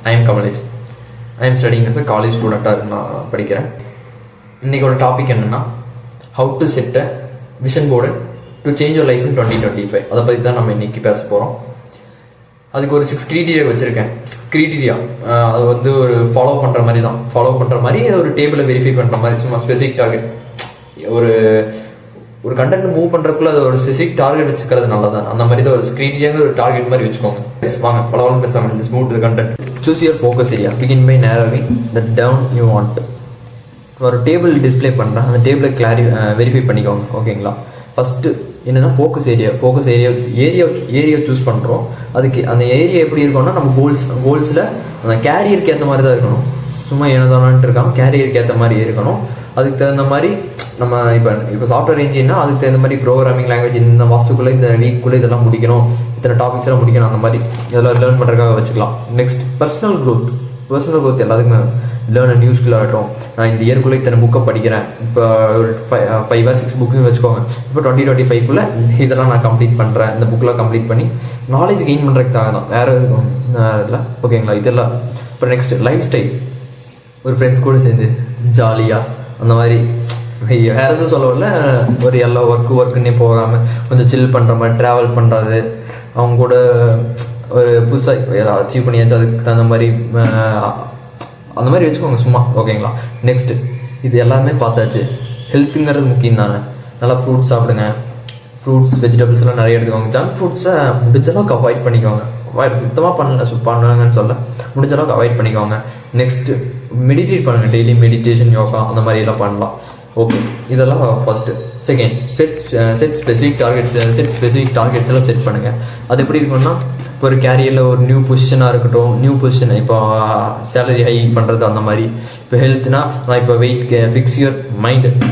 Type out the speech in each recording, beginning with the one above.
I am Kamalesh. I am studying as a college student. நான் படிக்கிறேன். இன்னைக்கு ஒரு டாபிக் என்னன்னா how to set a vision board to change your life in 2025. அதை பற்றி தான் நம்ம இன்னைக்கு பேச போகிறோம். அதுக்கு ஒரு 6 கிரைட்டீரியா வச்சுருக்கேன். கிரைட்டீரியா அது வந்து ஒரு ஃபாலோ பண்ணுற மாதிரி ஒரு டேபிளை வெரிஃபை பண்ணுற மாதிரி சும்மா ஸ்பெசிஃபிக் டார்கெட் ஒரு கண்டென்ட் மூவ் பண்ணுறதுக்குள்ள அது ஒரு ஸ்பெசிஃபிக் டார்கெட் வச்சுக்கிறது நல்லதான். அந்த மாதிரி தான் ஒரு கிரைட்டீரியாங்க ஒரு டார்கெட் மாதிரி வச்சுக்கோங்க. வாங்க பலவாலும் பேசாமல் just move to content. Choose your focus area. Begin by narrowing the down you want. ஒரு டேபிள் டிஸ்பிளே பண்ணுறேன், அந்த டேபிளை வெரிஃபை பண்ணிக்கோங்க. ஓகேங்களா? ஃபஸ்ட்டு என்னென்னா ஃபோக்கஸ் ஏரியா சூஸ் பண்ணுறோம். அதுக்கு அந்த ஏரியா எப்படி இருக்கணும்னா நம்ம கோல்ஸில் அந்த கேரியருக்கு ஏற்ற மாதிரி தான் இருக்கணும். சும்மா என்னதானான்ட்டு இருக்காமல் கேரியருக்கு ஏற்ற மாதிரி இருக்கணும். அதுக்கு தகுந்த மாதிரி நம்ம இப்போ சாஃப்ட்வேர் இன்ஜினியர்னா அதுக்கு தகுந்த மாதிரி ப்ரோக்ராமிங் லாங்குவேஜ் இந்த மாதத்துக்குள்ளே இந்த வீக்குள்ளே இதெல்லாம் முடிக்கணும், இத்தனை டாபிக்ஸ் எல்லாம் முடிக்கணும், அந்த மாதிரி இதெல்லாம் லேர்ன் பண்ணுறதுக்காக வச்சுக்கலாம். நெக்ஸ்ட் பர்சனல் க்ரோத் எல்லாத்துக்குமே லேர்ன் அண்ட் நியூ ஸ்கில் ஆகட்டும். நான் இந்த இயர்க்குள்ளே இத்தனை புக்கை படிக்கிறேன், இப்போ ஒரு 5 or 6 புக்குன்னு வச்சுக்கோங்க. இப்போ 2025 இதெல்லாம் நான் கம்ப்ளீட் பண்ணுறேன், இந்த புக்கெலாம் கம்ப்ளீட் பண்ணி நாலேஜ் கெயின் பண்ணுறதுக்காக தான், வேறு இல்லை. ஓகேங்களா? இதெல்லாம். இப்போ நெக்ஸ்ட் லைஃப் ஸ்டைல். ஒரு ஃப்ரெண்ட்ஸ் கூட சேர்ந்து ஜாலியாக அந்த மாதிரி வேறு எதுவும் சொல்லவில்லை, ஒரு எல்லா ஒர்க்குன்னே போகாமல் கொஞ்சம் சில் பண்ணுற மாதிரி ட்ராவல் பண்ணுறது, அவங்க கூட ஒரு புதுசாக ஏதாவது அச்சீவ் பண்ணியாச்சு அதுக்கு தகுந்த மாதிரி அந்த மாதிரி வச்சுக்கோங்க சும்மா. ஓகேங்களா? நெக்ஸ்ட்டு இது எல்லாமே பார்த்தாச்சு. ஹெல்த்துங்கிறது முக்கியம் தானே. நல்லா ஃப்ரூட்ஸ் சாப்பிடுங்க, ஃப்ரூட்ஸ் வெஜிடபிள்ஸ்லாம் நிறைய எடுத்துக்கோங்க. ஜங்க் ஃபுட்ஸை முடிஞ்ச அளவுக்கு அவாய்ட் பண்ணிக்கோங்க. சுத்தமாக பண்ணுங்கன்னு சொல்ல, முடிஞ்ச அளவுக்கு அவாய்ட் பண்ணிக்கோங்க. நெக்ஸ்ட்டு மெடிடேட் பண்ணுங்கள். டெய்லி மெடிடேஷன், யோகா அந்த மாதிரி எல்லாம் பண்ணலாம். ஓகே, இதெல்லாம் first. Second, set specific targets எல்லாம் செட் பண்ணுங்கள். அது எப்படி இருக்குன்னா, இப்போ ஒரு கேரியரில் ஒரு நியூ பொசிஷனாக இருக்கட்டும், இப்போ சேலரி ஹை பண்ணுறது அந்த மாதிரி. இப்போ ஹெல்த்னா நான் இப்போ ஃபிக்ஸ் யுவர்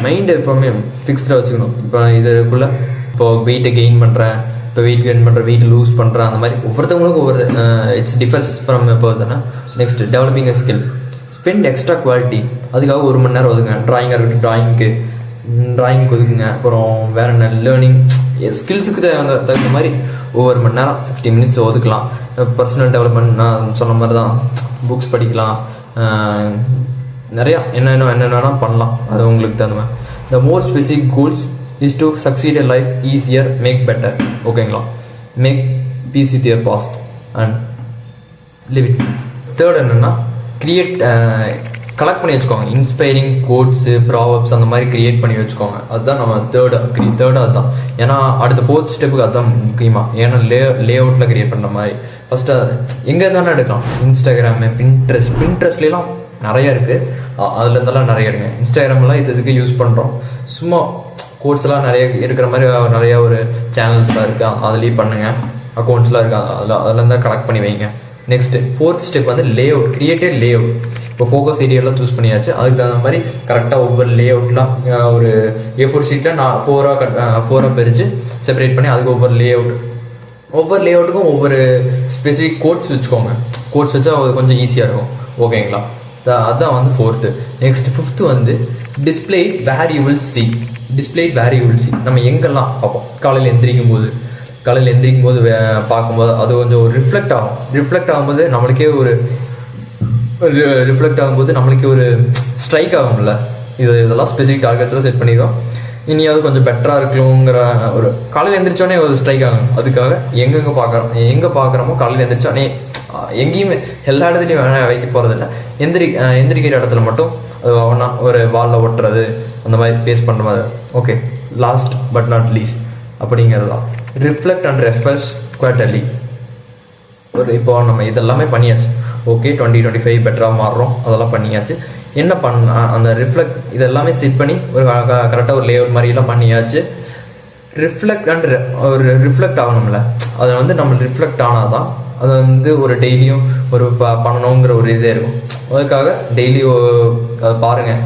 மைண்டு எப்போவுமே ஃபிக்ஸ்டாக வச்சுக்கணும். இப்போ இதுக்குள்ளே இப்போ வெயிட்டை கெயின் பண்ணுறேன், இப்போ வெயிட் லூஸ் பண்ணுறேன், அந்த மாதிரி ஒவ்வொருத்தவங்களுக்கும் ஒவ்வொரு it's differs from a persona. Next developing a skill. Spend extra quality. அதுக்காக 1 மணி நேரம் ஒதுங்க. ட்ராயிங்காக இருக்கட்டும், ட்ராயிங்க்கு ஒதுக்குங்க. அப்புறம் வேறு என்ன லேர்னிங் ஸ்கில்ஸுக்கு தகுந்த மாதிரி ஒவ்வொரு மணி நேரம் 60 minutes ஒதுக்கலாம். பர்சனல் டெவலப்மெண்ட் நான் சொன்ன மாதிரி தான், புக்ஸ் படிக்கலாம், நிறையா என்னென்ன பண்ணலாம். அது உங்களுக்கு தகுந்த மாதிரி. The more specific goals is to succeed a life easier, make better. ஓகேங்களா? Make peace with your past and live it. Third என்னென்னா கலெக்ட் பண்ணி வச்சுக்கோங்க. இன்ஸ்பைரிங் கோட்ஸு, ப்ராவப்ஸ் அந்த மாதிரி கிரியேட் பண்ணி வச்சுக்கோங்க. அதுதான் நம்ம தேர்டு அதுதான். ஏன்னா அடுத்த 4th ஸ்டெப்புக்கு அதுதான் முக்கியமாக. ஏன்னா லே அவுட்டில் கிரியேட் பண்ணுற மாதிரி ஃபஸ்ட்டு எங்கே இருந்தாலும் எடுக்கலாம். இன்ஸ்டாகிராமு, பின்ட்ரெஸ்ட்லாம் நிறையா இருக்குது, அதுலேருந்தெல்லாம் நிறைய எடுங்க. இன்ஸ்டாகிராம்லாம் இதுக்கு யூஸ் பண்ணுறோம். சும்மா கோட்ஸ் எல்லாம் நிறைய இருக்கிற மாதிரி நிறையா ஒரு சேனல்ஸ்லாம் இருக்குது, அதுலேயும் பண்ணுங்கள். அக்கௌண்ட்ஸ்லாம் இருக்குது, அதில் தான் கலெக்ட் பண்ணி வைங்க. நெக்ஸ்ட்டு 4th ஸ்டெப் வந்து lay out. Created lay out. இப்போ ஃபோக்கஸ் ஏரியாலாம் சூஸ் பண்ணியாச்சு, அதுக்கு தகுந்த மாதிரி கரெக்டாக ஒவ்வொரு லே அவுட்லாம் ஒரு A4 ஷீட்டில் நான் 4ஆக பிரித்து செப்பரேட் பண்ணி அதுக்கு ஒவ்வொரு லே அவுட்டுக்கும் ஒவ்வொரு ஸ்பெசிஃபிக் கோட்ஸ் வச்சுக்கோங்க. கோட்ஸ் வச்சா அது கொஞ்சம் ஈஸியாக இருக்கும். ஓகேங்களா? அதுதான் வந்து 4th. நெக்ஸ்ட் 5th வந்து display where you will see. நம்ம எங்கெல்லாம் பார்ப்போம்? காலையில் எந்திரிக்கும் போது பார்க்கும்போது அது கொஞ்சம் ஒரு ரிஃப்ளெக்ட் ஆகும்போது நம்மளுக்கே ஒரு ஸ்ட்ரைக் ஆகும்ல. இதெல்லாம் ஸ்பெசிஃபிக் டார்கெட்ஸ்லாம் செட் பண்ணிடுவோம். இனியாவது கொஞ்சம் பெட்டராக இருக்கணுங்கிற ஒரு காலையில் எந்திரிச்சோடனே ஒரு ஸ்ட்ரைக் ஆகும். அதுக்காக எங்கே பார்க்குறோமோ காலையில் எந்திரிச்சோடனே எங்கேயுமே எல்லா இடத்துலையும் வைக்க போகிறதில்ல. எந்திரிக்கிற இடத்துல மட்டும் ஒன்றா ஒரு வாலில் ஒட்டுறது, அந்த மாதிரி பேஸ் பண்ணுற மாதிரி. Okay, last but not least அப்படிங்கிறது தான் ரிஃப்ளெக்ட் அண்ட் ரெஃப்ரெஷ் குவார்ட்டர்லி. இப்போ நம்ம இதெல்லாமே பண்ணியாச்சு. ஓகே, 2025 பெட்டராக மாறுறோம், அதெல்லாம் பண்ணியாச்சு. என்ன அந்த ரிஃப்ளெக்ட் இதெல்லாமே செட் பண்ணி ஒரு கரெக்டாக ஒரு லேஅவுட் மாதிரிலாம் பண்ணியாச்சு. ரிஃப்ளெக்ட் ஆகணும்ல, அதை வந்து நம்ம ரிஃப்ளெக்ட் ஆனால் தான் அது வந்து ஒரு டெய்லியும் ஒரு பண்ணணுங்கிற ஒரு இதே இருக்கும். அதுக்காக டெய்லி அதை பாருங்கள்.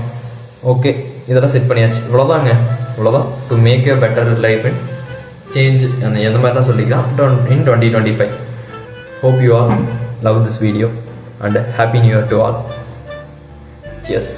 ஓகே, இதெல்லாம் செட் பண்ணியாச்சு. இவ்வளோதான் to make a better life in change எந்த மாதிரிலாம் சொல்லிக்கலாம் in 2025. Hope you all love this video and happy new year to all. Cheers.